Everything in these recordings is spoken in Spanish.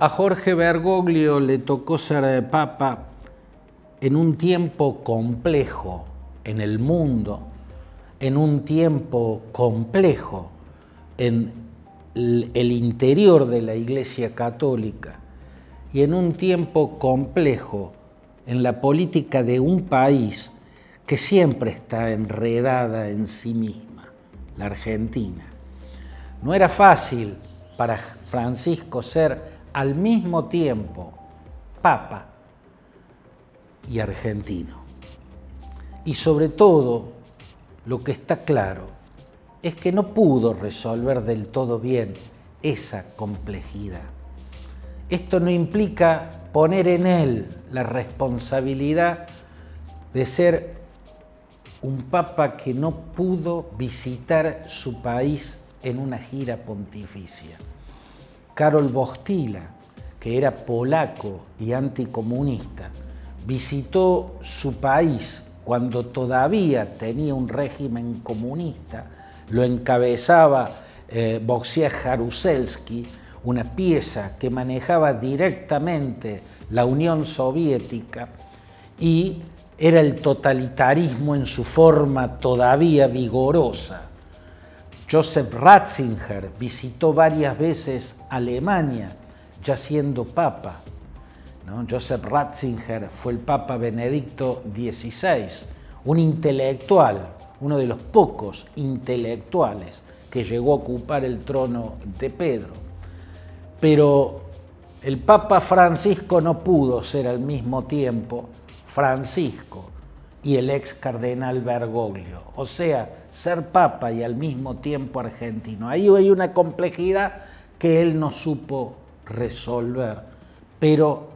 A Jorge Bergoglio le tocó ser papa en un tiempo complejo en el mundo, en un tiempo complejo en el interior de la Iglesia Católica y en un tiempo complejo en la política de un país que siempre está enredada en sí misma, la Argentina. No era fácil para Francisco ser al mismo tiempo papa y argentino. Y sobre todo, lo que está claro es que no pudo resolver del todo bien esa complejidad. Esto no implica poner en él la responsabilidad de ser un papa que no pudo visitar su país en una gira pontificia. Karol Wojtyła, que era polaco y anticomunista, visitó su país cuando todavía tenía un régimen comunista, lo encabezaba Wojciech Jaruzelski, una pieza que manejaba directamente la Unión Soviética y era el totalitarismo en su forma todavía vigorosa. Joseph Ratzinger visitó varias veces Alemania, ya siendo papa, ¿no? Joseph Ratzinger fue el Papa Benedicto XVI, un intelectual, uno de los pocos intelectuales que llegó a ocupar el trono de Pedro. Pero el Papa Francisco no pudo ser al mismo tiempo Francisco y el ex cardenal Bergoglio, o sea, ser papa y al mismo tiempo argentino. Ahí hay una complejidad que él no supo resolver, pero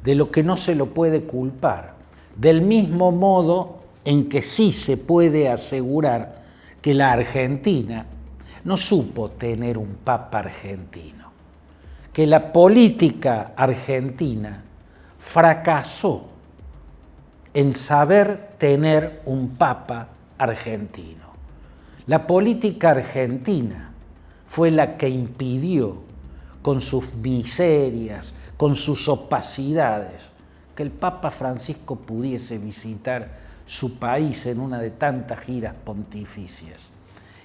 de lo que no se lo puede culpar. Del mismo modo en que sí se puede asegurar que la Argentina no supo tener un papa argentino, que la política argentina fracasó en saber tener un papa argentino. La política argentina fue la que impidió, con sus miserias, con sus opacidades, que el Papa Francisco pudiese visitar su país en una de tantas giras pontificias.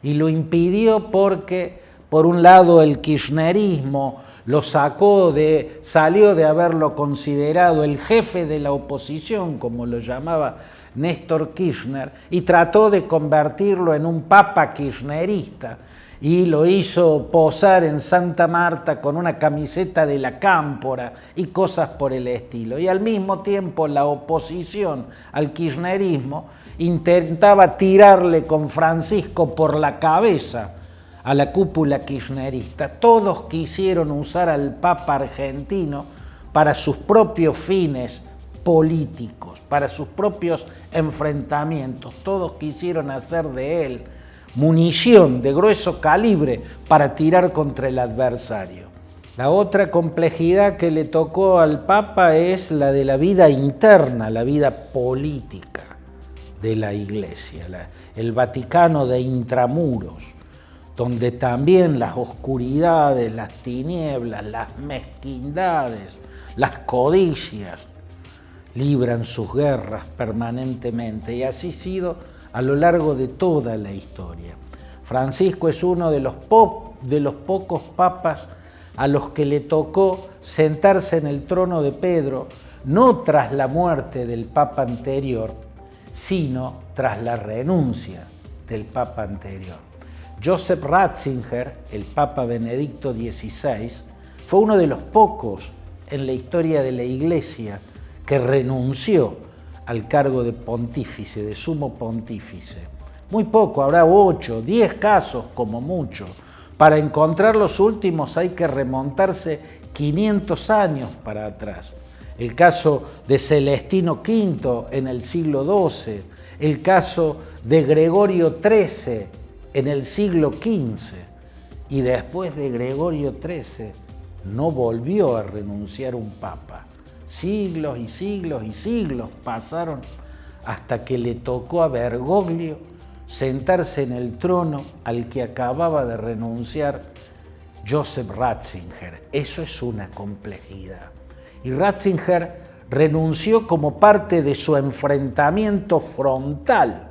Y lo impidió porque, por un lado, el kirchnerismo lo salió de haberlo considerado el jefe de la oposición, como lo llamaba Néstor Kirchner, y trató de convertirlo en un papa kirchnerista, y lo hizo posar en Santa Marta con una camiseta de la Cámpora y cosas por el estilo. Y al mismo tiempo la oposición al kirchnerismo intentaba tirarle con Francisco por la cabeza a la cúpula kirchnerista. Todos quisieron usar al Papa argentino para sus propios fines políticos, para sus propios enfrentamientos. Todos quisieron hacer de él munición de grueso calibre para tirar contra el adversario. La otra complejidad que le tocó al Papa es la de la vida interna, la vida política de la Iglesia, el Vaticano de intramuros, donde también las oscuridades, las tinieblas, las mezquindades, las codicias libran sus guerras permanentemente, y así ha sido a lo largo de toda la historia. Francisco es uno de los pocos papas a los que le tocó sentarse en el trono de Pedro, no tras la muerte del papa anterior, sino tras la renuncia del papa anterior. Joseph Ratzinger, el Papa Benedicto XVI, fue uno de los pocos en la historia de la Iglesia que renunció al cargo de pontífice, de sumo pontífice. Muy poco, habrá 8, 10 casos como mucho. Para encontrar los últimos hay que remontarse 500 años para atrás. El caso de Celestino V en el siglo XII, el caso de Gregorio XIII en el siglo XV, y después de Gregorio XIII no volvió a renunciar un papa. Siglos y siglos y siglos pasaron hasta que le tocó a Bergoglio sentarse en el trono al que acababa de renunciar Joseph Ratzinger. Eso es una complejidad. Y Ratzinger renunció como parte de su enfrentamiento frontal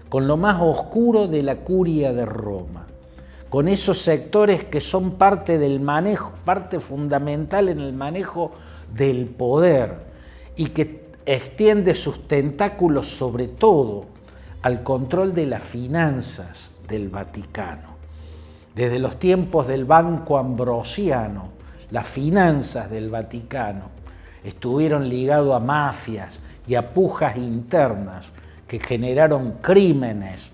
con lo más oscuro de la curia de Roma, con esos sectores que son parte del manejo, parte fundamental en el manejo del poder y que extiende sus tentáculos sobre todo al control de las finanzas del Vaticano. Desde los tiempos del Banco Ambrosiano, las finanzas del Vaticano estuvieron ligadas a mafias y a pujas internas que generaron crímenes,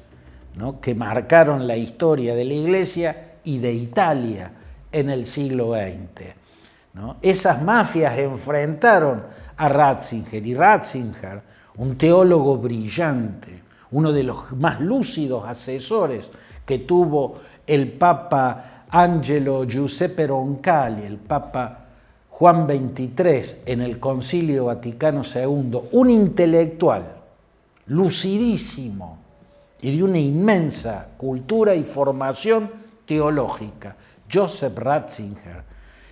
¿no?, que marcaron la historia de la Iglesia y de Italia en el siglo XX, ¿no? Esas mafias enfrentaron a Ratzinger, y Ratzinger, un teólogo brillante, uno de los más lúcidos asesores que tuvo el Papa Angelo Giuseppe Roncalli, el Papa Juan XXIII en el Concilio Vaticano II, un intelectual lucidísimo y de una inmensa cultura y formación teológica, Joseph Ratzinger,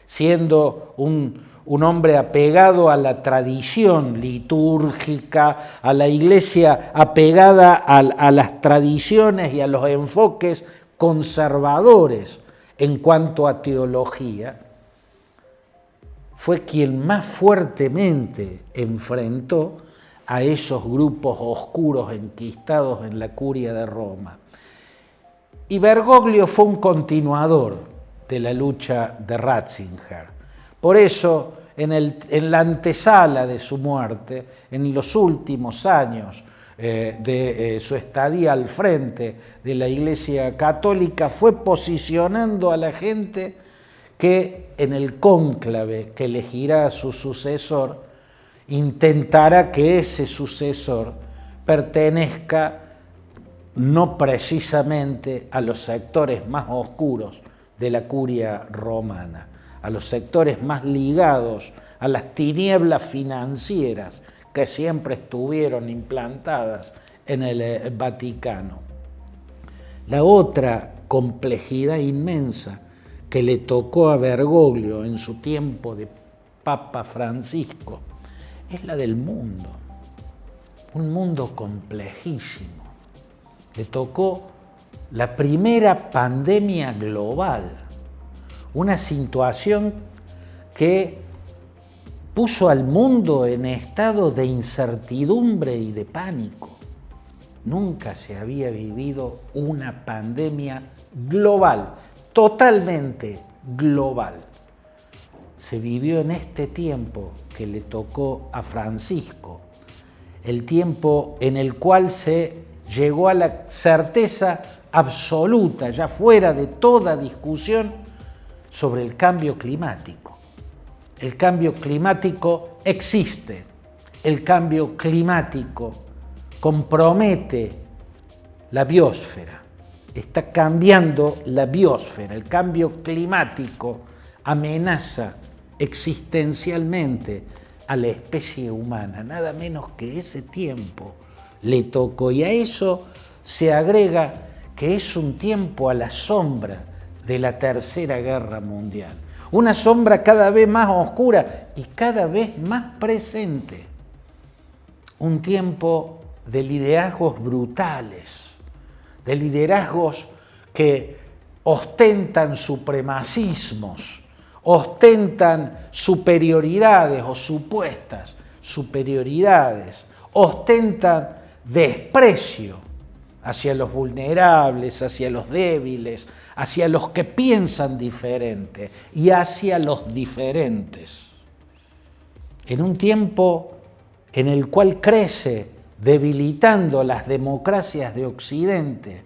siendo un hombre apegado a la tradición litúrgica, a la Iglesia apegada a las tradiciones y a los enfoques conservadores en cuanto a teología, fue quien más fuertemente enfrentó a esos grupos oscuros enquistados en la curia de Roma. Y Bergoglio fue un continuador de la lucha de Ratzinger. Por eso, en la antesala de su muerte, en los últimos años de su estadía al frente de la Iglesia Católica, fue posicionando a la gente que en el cónclave que elegirá a su sucesor, intentará que ese sucesor pertenezca no precisamente a los sectores más oscuros de la curia romana, a los sectores más ligados a las tinieblas financieras que siempre estuvieron implantadas en el Vaticano. La otra complejidad inmensa que le tocó a Bergoglio en su tiempo de Papa Francisco es la del mundo, un mundo complejísimo. Le tocó la primera pandemia global, una situación que puso al mundo en estado de incertidumbre y de pánico. Nunca se había vivido una pandemia global, totalmente global. Se vivió en este tiempo que le tocó a Francisco, el tiempo en el cual se llegó a la certeza absoluta, ya fuera de toda discusión, sobre el cambio climático. El cambio climático existe, el cambio climático compromete la biosfera, está cambiando la biosfera, el cambio climático amenaza existencialmente a la especie humana, nada menos que ese tiempo le tocó. Y a eso se agrega que es un tiempo a la sombra de la Tercera Guerra Mundial, una sombra cada vez más oscura y cada vez más presente, un tiempo de liderazgos brutales, de liderazgos que ostentan supremacismos, ostentan superioridades o supuestas superioridades, ostentan desprecio hacia los vulnerables, hacia los débiles, hacia los que piensan diferente y hacia los diferentes. En un tiempo en el cual crece, debilitando las democracias de Occidente,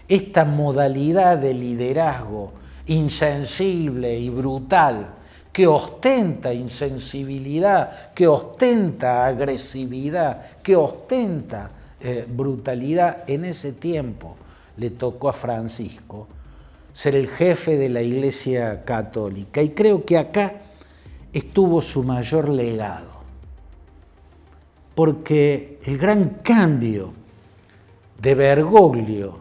esta modalidad de liderazgo insensible y brutal, que ostenta insensibilidad, que ostenta agresividad, que ostenta brutalidad, en ese tiempo le tocó a Francisco ser el jefe de la Iglesia Católica. Y creo que acá estuvo su mayor legado, porque el gran cambio de Bergoglio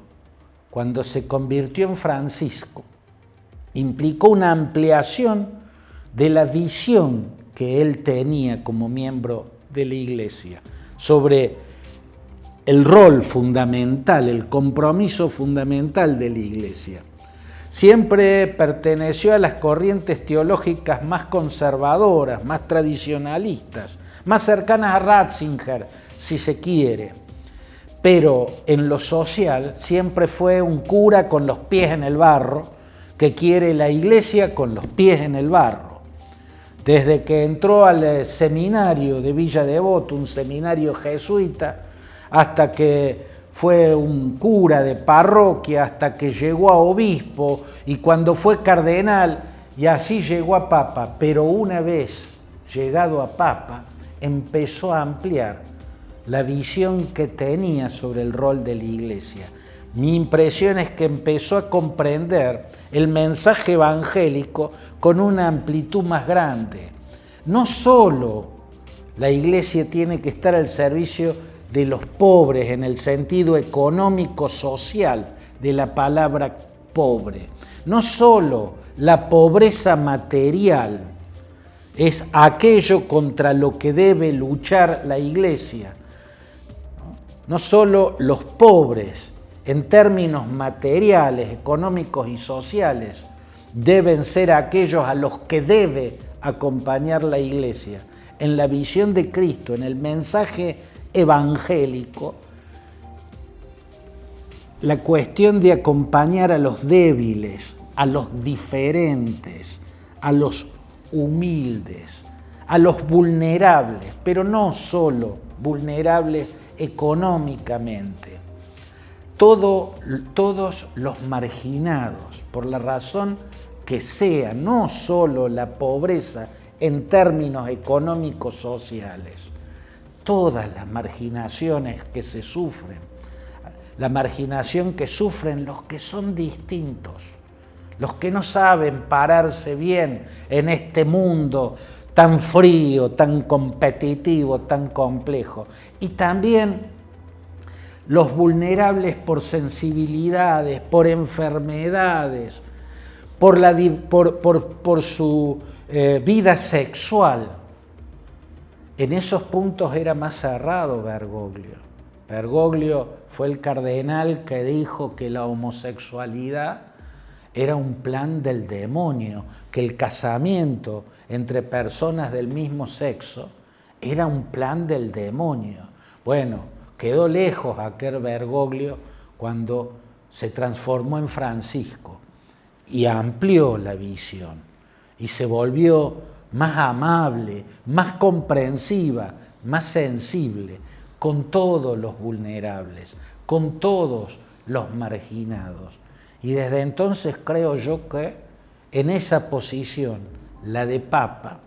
cuando se convirtió en Francisco implicó una ampliación de la visión que él tenía como miembro de la Iglesia sobre el rol fundamental, el compromiso fundamental de la Iglesia. Siempre perteneció a las corrientes teológicas más conservadoras, más tradicionalistas, más cercanas a Ratzinger, si se quiere. Pero en lo social siempre fue un cura con los pies en el barro, que quiere la Iglesia con los pies en el barro. Desde que entró al seminario de Villa Devoto, un seminario jesuita, hasta que fue un cura de parroquia, hasta que llegó a obispo, y cuando fue cardenal, y así llegó a papa. Pero una vez llegado a papa, empezó a ampliar la visión que tenía sobre el rol de la Iglesia. Mi impresión es que empezó a comprender el mensaje evangélico con una amplitud más grande. No solo la Iglesia tiene que estar al servicio de los pobres en el sentido económico-social de la palabra pobre. No solo la pobreza material es aquello contra lo que debe luchar la Iglesia. No solo los pobres, en términos materiales, económicos y sociales, deben ser aquellos a los que debe acompañar la Iglesia. En la visión de Cristo, en el mensaje evangélico, la cuestión de acompañar a los débiles, a los diferentes, a los humildes, a los vulnerables, pero no solo vulnerables económicamente, todos los marginados, por la razón que sea, no solo la pobreza en términos económicos sociales, todas las marginaciones que se sufren, la marginación que sufren los que son distintos, los que no saben pararse bien en este mundo tan frío, tan competitivo, tan complejo, y también los vulnerables por sensibilidades, por enfermedades, por su vida sexual. En esos puntos era más cerrado Bergoglio. Bergoglio fue el cardenal que dijo que la homosexualidad era un plan del demonio, que el casamiento entre personas del mismo sexo era un plan del demonio. Bueno, quedó lejos aquel Bergoglio cuando se transformó en Francisco y amplió la visión y se volvió más amable, más comprensiva, más sensible con todos los vulnerables, con todos los marginados. Y desde entonces creo yo que en esa posición, la de Papa,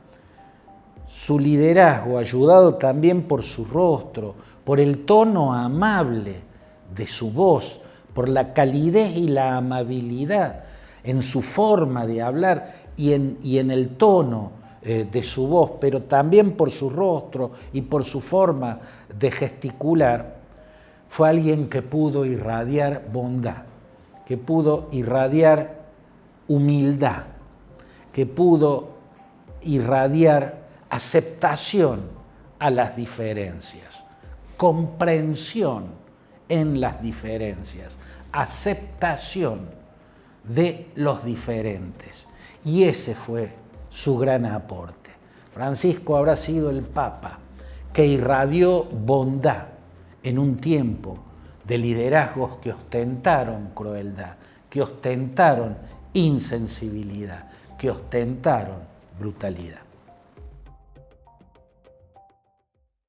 su liderazgo, ayudado también por su rostro, por el tono amable de su voz, por la calidez y la amabilidad en su forma de hablar y en el tono de su voz, pero también por su rostro y por su forma de gesticular, fue alguien que pudo irradiar bondad, que pudo irradiar humildad, que pudo irradiar aceptación a las diferencias, comprensión en las diferencias, aceptación de los diferentes. Y ese fue su gran aporte. Francisco habrá sido el Papa que irradió bondad en un tiempo de liderazgos que ostentaron crueldad, que ostentaron insensibilidad, que ostentaron brutalidad.